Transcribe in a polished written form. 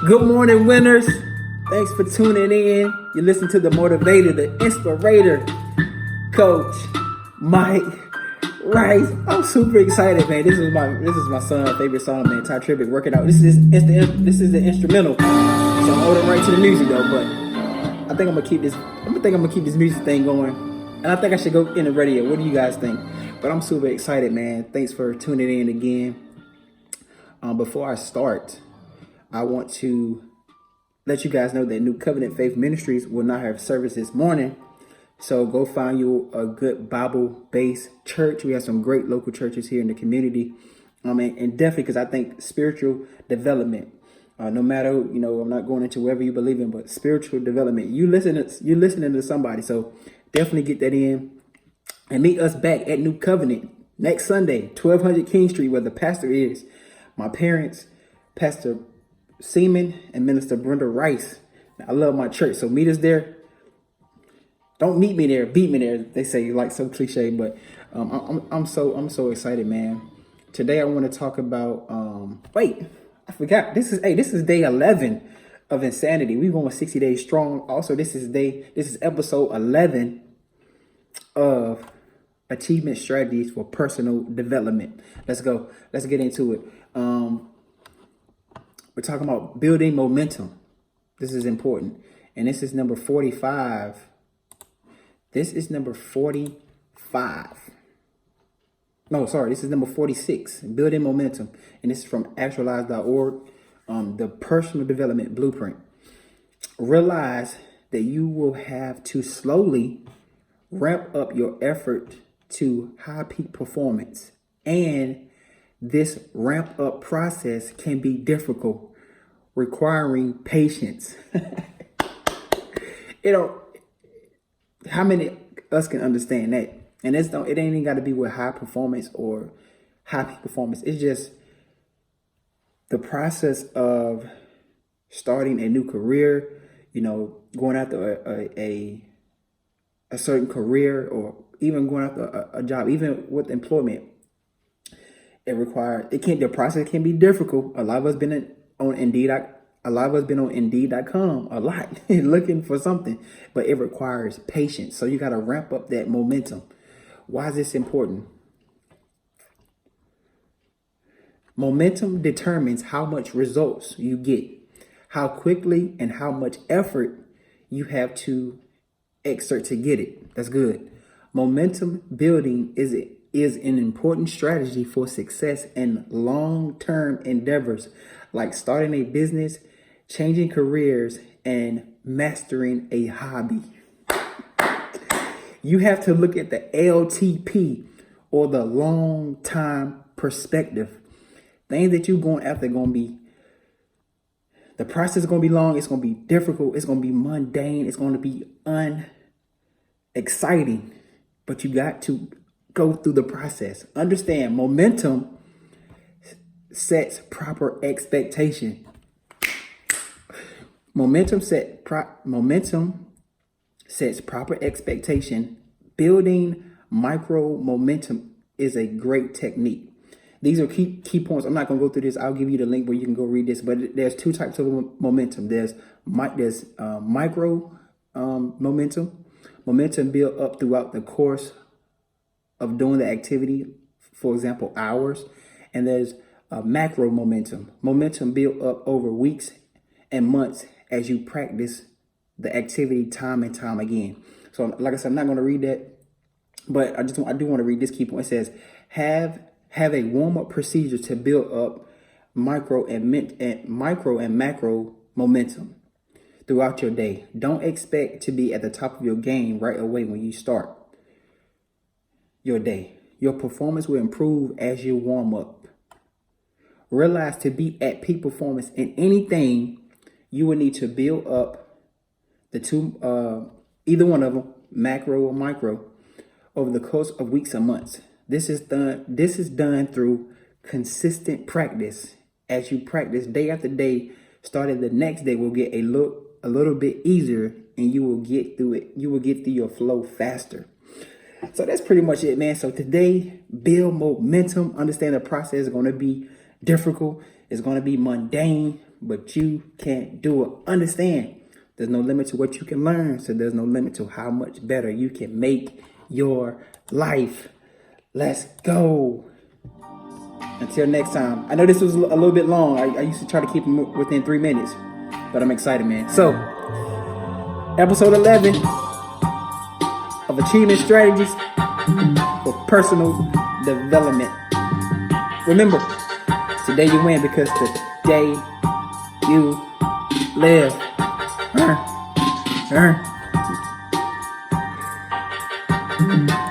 Good morning, winners. Thanks for tuning in. You listen to the motivator, the inspirator, Coach Mike Rice. I'm super excited, man. This is my son's favorite song, man. Ty Tribbett, Work It Out. This is the instrumental. So I'm holding right to the music though, but I think I'm gonna keep this music thing going. And I think I should go in the radio. What do you guys think? But I'm super excited, man. Thanks for tuning in again. Before I start, I want to let you guys know that New Covenant Faith Ministries will not have service this morning. So go find you a good Bible-based church. We have some great local churches here in the community. And definitely, because I think spiritual development, no matter, I'm not going into wherever you believe in, but spiritual development, you're listening to somebody. So definitely get that in and meet us back at New Covenant next Sunday, 1200 King Street, where the pastor is. My parents, Pastor Seaman and Minister Brenda Rice. I love my church, so meet us there. Don't meet me there, beat me there. They say, like, so cliche, but I'm so excited, man. Today I want to talk about wait, I forgot. This is day 11 of Insanity. We're going 60 days strong. Also, this is episode 11 of Achievement Strategies for Personal Development. Let's go. Let's get into it. We're talking about building momentum. This is important. And this is number 45. This is number 45. No, sorry. This is number 46. Building momentum. And this is from actualize.org. The personal development blueprint. Realize that you will have to slowly ramp up your effort to high peak performance. And this ramp up process can be difficult, requiring patience. How many of us can understand that? And it ain't even got to be with high performance or high peak performance. It's just the process of starting a new career, going after a certain career, or even going after a job, even with employment. The process can be difficult. A lot of us been on Indeed. A lot of us been on Indeed.com a lot looking for something, but it requires patience. So you got to ramp up that momentum. Why is this important? Momentum determines how much results you get, how quickly and how much effort you have to exert to get it. That's good. Momentum building is an important strategy for success in long-term endeavors like starting a business, changing careers, and mastering a hobby. You have to look at the LTP, or the long-time perspective. Things that you're going after the process is going to be long. It's going to be difficult. It's going to be mundane. It's going to be unexciting. But you got to go through the process. Understand, momentum sets proper expectation. Momentum sets proper expectation. Building micro momentum is a great technique. These are key points. I'm not going to go through this. I'll give you the link where you can go read this. But there's two types of momentum. There's micro momentum. Momentum built up throughout the course of doing the activity, for example, hours. And there's macro momentum. Momentum built up over weeks and months as you practice the activity time and time again. So like I said, I'm not going to read that, but I do want to read this key point. It says, have a warm-up procedure to build up micro and macro momentum throughout your day. Don't expect to be at the top of your game right away when you start your day. Your performance will improve as you warm up. Realize to be at peak performance in anything, you will need to build up the two, either one of them, macro or micro, over the course of weeks and months. This is done through consistent practice. As you practice day after day, starting the next day will get a little bit easier, and you will get through it. You will get through your flow faster. So that's pretty much it, man. So today, build momentum. Understand the process is going to be difficult. It's going to be mundane, but you can't do it. Understand, there's no limit to what you can learn, so there's no limit to how much better you can make your life. Let's go. Until next time. I know this was a little bit long. I used to try to keep them within 3 minutes, but I'm excited, man. So, episode 11 of Achievement Strategies for Personal Development. Remember, today you win because today you live.